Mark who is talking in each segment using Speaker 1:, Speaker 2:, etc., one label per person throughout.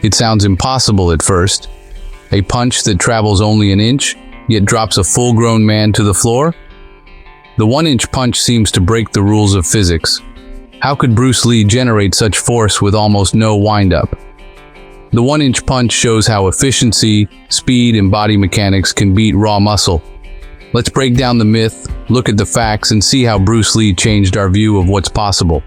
Speaker 1: It sounds impossible at first. A punch that travels only an inch, yet drops a full-grown man to the floor? The 1-inch punch seems to break the rules of physics. How could Bruce Lee generate such force with almost no wind-up? The 1-inch punch shows how efficiency, speed, and body mechanics can beat raw muscle. Let's break down the myth, look at the facts, and see how Bruce Lee changed our view of what's possible.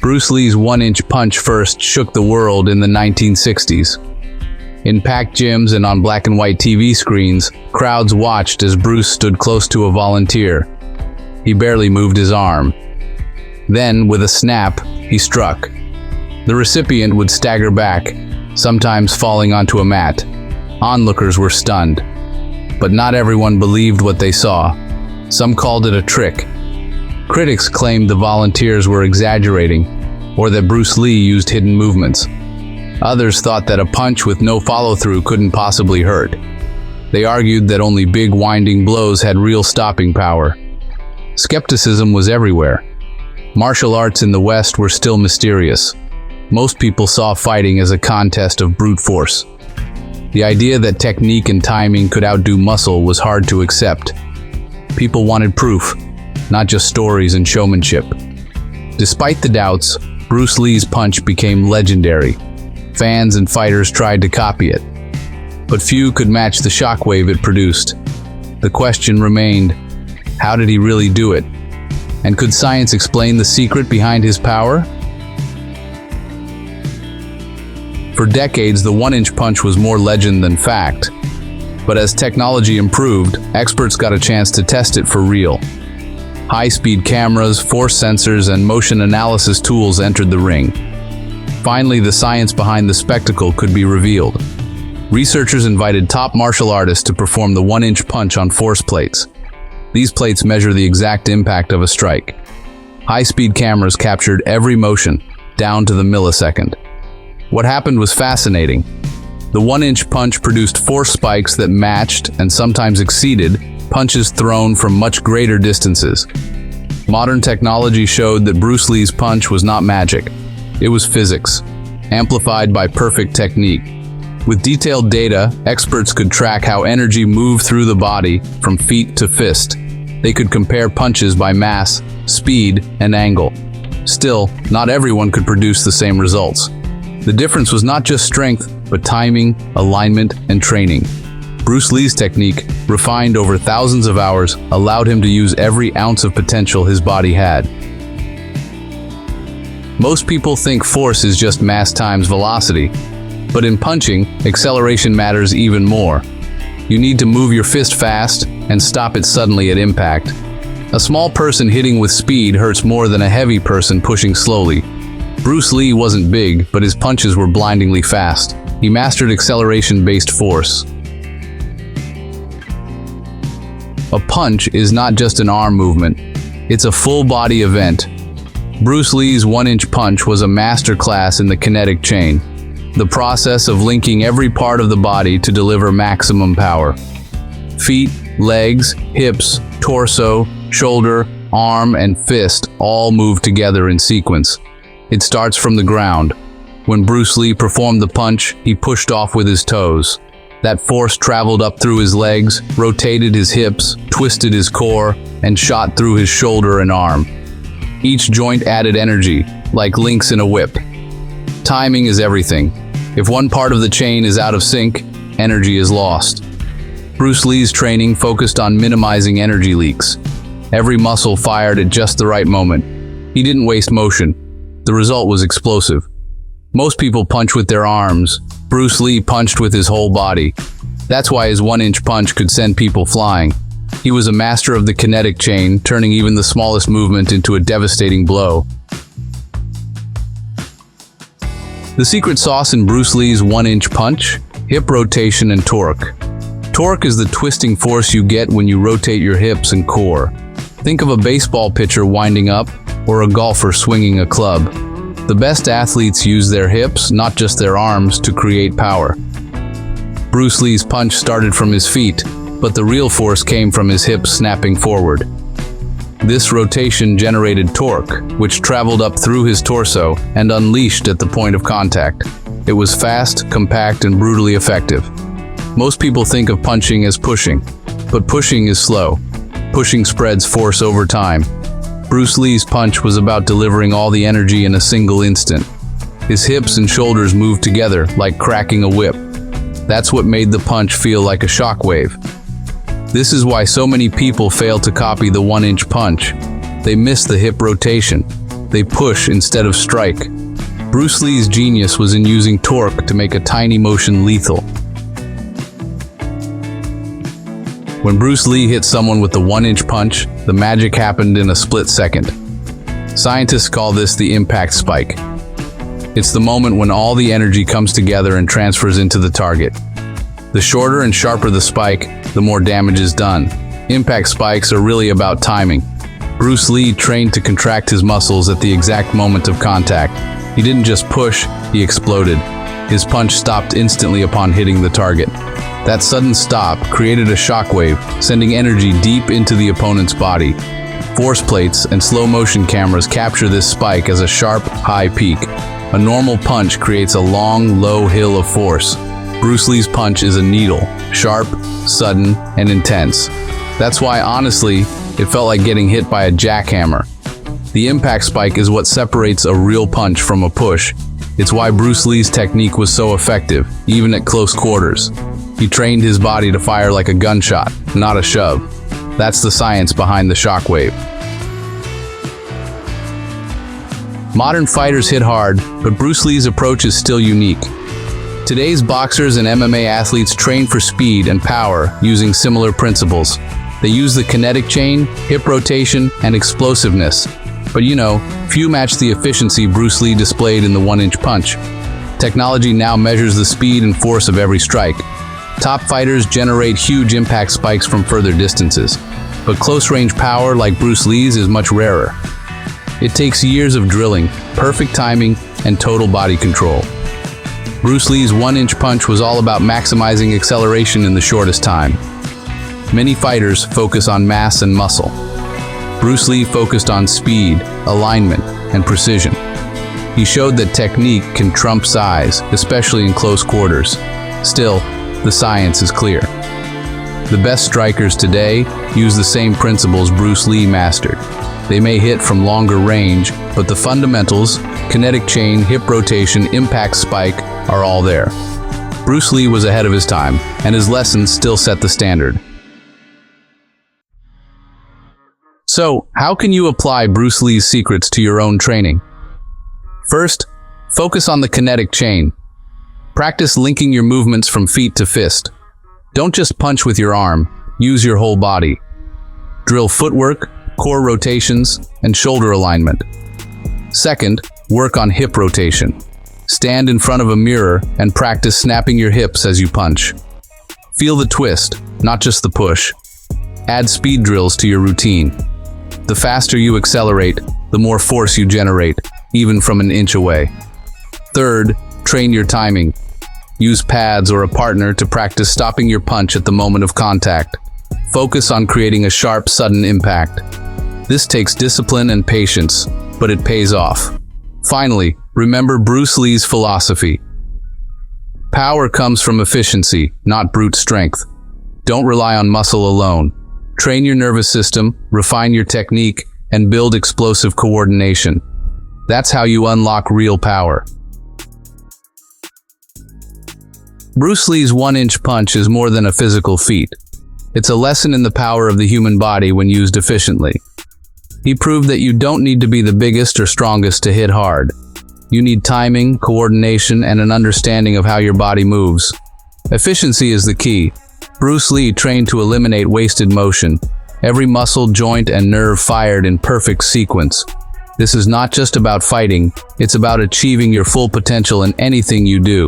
Speaker 1: Bruce Lee's 1-inch punch first shook the world in the 1960s. In packed gyms and on black and white TV screens, crowds watched as Bruce stood close to a volunteer. He barely moved his arm. Then, with a snap, he struck. The recipient would stagger back, sometimes falling onto a mat. Onlookers were stunned. But not everyone believed what they saw. Some called it a trick. Critics claimed the volunteers were exaggerating, or that Bruce Lee used hidden movements. Others thought that a punch with no follow-through couldn't possibly hurt. They argued that only big winding blows had real stopping power. Skepticism was everywhere. Martial arts in the West were still mysterious. Most people saw fighting as a contest of brute force. The idea that technique and timing could outdo muscle was hard to accept. People wanted proof, not just stories and showmanship. Despite the doubts, Bruce Lee's punch became legendary. Fans and fighters tried to copy it, but few could match the shockwave it produced. The question remained, how did he really do it? And could science explain the secret behind his power? For decades, the 1-inch punch was more legend than fact. But as technology improved, experts got a chance to test it for real. High-speed cameras, force sensors, and motion analysis tools entered the ring. Finally, the science behind the spectacle could be revealed. Researchers invited top martial artists to perform the 1-inch punch on force plates. These plates measure the exact impact of a strike. High-speed cameras captured every motion, down to the millisecond. What happened was fascinating. The 1-inch punch produced force spikes that matched, and sometimes exceeded, punches thrown from much greater distances. Modern technology showed that Bruce Lee's punch was not magic. It was physics, amplified by perfect technique. With detailed data, experts could track how energy moved through the body from feet to fist. They could compare punches by mass, speed, and angle. Still, not everyone could produce the same results. The difference was not just strength, but timing, alignment, and training. Bruce Lee's technique, refined over thousands of hours, allowed him to use every ounce of potential his body had. Most people think force is just mass times velocity, but in punching, acceleration matters even more. You need to move your fist fast and stop it suddenly at impact. A small person hitting with speed hurts more than a heavy person pushing slowly. Bruce Lee wasn't big, but his punches were blindingly fast. He mastered acceleration-based force. A punch is not just an arm movement, it's a full-body event. Bruce Lee's 1-inch punch was a masterclass in the kinetic chain, the process of linking every part of the body to deliver maximum power. Feet, legs, hips, torso, shoulder, arm, and fist all move together in sequence. It starts from the ground. When Bruce Lee performed the punch, he pushed off with his toes. That force traveled up through his legs, rotated his hips, twisted his core, and shot through his shoulder and arm. Each joint added energy, like links in a whip. Timing is everything. If one part of the chain is out of sync, energy is lost. Bruce Lee's training focused on minimizing energy leaks. Every muscle fired at just the right moment. He didn't waste motion. The result was explosive. Most people punch with their arms. Bruce Lee punched with his whole body. That's why his 1-inch punch could send people flying. He was a master of the kinetic chain, turning even the smallest movement into a devastating blow. The secret sauce in Bruce Lee's 1-inch punch? Hip rotation and torque. Torque is the twisting force you get when you rotate your hips and core. Think of a baseball pitcher winding up or a golfer swinging a club. The best athletes use their hips, not just their arms, to create power. Bruce Lee's punch started from his feet, but the real force came from his hips snapping forward. This rotation generated torque, which traveled up through his torso and unleashed at the point of contact. It was fast, compact, and brutally effective. Most people think of punching as pushing, but pushing is slow. Pushing spreads force over time. Bruce Lee's punch was about delivering all the energy in a single instant. His hips and shoulders moved together like cracking a whip. That's what made the punch feel like a shockwave. This is why so many people fail to copy the 1-inch punch. They miss the hip rotation. They push instead of strike. Bruce Lee's genius was in using torque to make a tiny motion lethal. When Bruce Lee hit someone with the 1-inch punch, the magic happened in a split second. Scientists call this the impact spike. It's the moment when all the energy comes together and transfers into the target. The shorter and sharper the spike, the more damage is done. Impact spikes are really about timing. Bruce Lee trained to contract his muscles at the exact moment of contact. He didn't just push, he exploded. His punch stopped instantly upon hitting the target. That sudden stop created a shockwave, sending energy deep into the opponent's body. Force plates and slow-motion cameras capture this spike as a sharp, high peak. A normal punch creates a long, low hill of force. Bruce Lee's punch is a needle, sharp, sudden, and intense. That's why, honestly, it felt like getting hit by a jackhammer. The impact spike is what separates a real punch from a push. It's why Bruce Lee's technique was so effective, even at close quarters. He trained his body to fire like a gunshot, not a shove. That's the science behind the shockwave. Modern fighters hit hard, but Bruce Lee's approach is still unique. Today's boxers and MMA athletes train for speed and power using similar principles. They use the kinetic chain, hip rotation, and explosiveness. But few match the efficiency Bruce Lee displayed in the 1-inch punch. Technology now measures the speed and force of every strike. Top fighters generate huge impact spikes from further distances. But close-range power like Bruce Lee's is much rarer. It takes years of drilling, perfect timing, and total body control. Bruce Lee's 1-inch punch was all about maximizing acceleration in the shortest time. Many fighters focus on mass and muscle. Bruce Lee focused on speed, alignment, and precision. He showed that technique can trump size, especially in close quarters. Still, the science is clear. The best strikers today use the same principles Bruce Lee mastered. They may hit from longer range, but the fundamentals, kinetic chain, hip rotation, impact spike, are all there. Bruce Lee was ahead of his time, and his lessons still set the standard. So, how can you apply Bruce Lee's secrets to your own training? First, focus on the kinetic chain. Practice linking your movements from feet to fist. Don't just punch with your arm, use your whole body. Drill footwork, core rotations, and shoulder alignment. Second, work on hip rotation. Stand in front of a mirror and practice snapping your hips as you punch. Feel the twist, not just the push. Add speed drills to your routine. The faster you accelerate, the more force you generate, even from an inch away. Third, train your timing. Use pads or a partner to practice stopping your punch at the moment of contact. Focus on creating a sharp, sudden impact. This takes discipline and patience, but it pays off. Finally, remember Bruce Lee's philosophy. Power comes from efficiency, not brute strength. Don't rely on muscle alone. Train your nervous system, refine your technique, and build explosive coordination. That's how you unlock real power. Bruce Lee's 1-inch punch is more than a physical feat. It's a lesson in the power of the human body when used efficiently. He proved that you don't need to be the biggest or strongest to hit hard. You need timing, coordination, and an understanding of how your body moves. Efficiency is the key. Bruce Lee trained to eliminate wasted motion. Every muscle, joint, and nerve fired in perfect sequence. This is not just about fighting, it's about achieving your full potential in anything you do.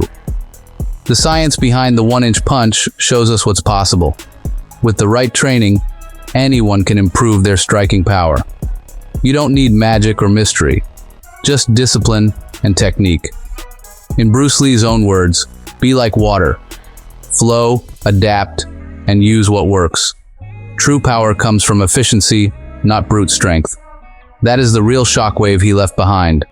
Speaker 1: The science behind the 1-inch punch shows us what's possible. With the right training, anyone can improve their striking power. You don't need magic or mystery, just discipline and technique. In Bruce Lee's own words, be like water. Flow, adapt, and use what works. True power comes from efficiency, not brute strength. That is the real shockwave he left behind.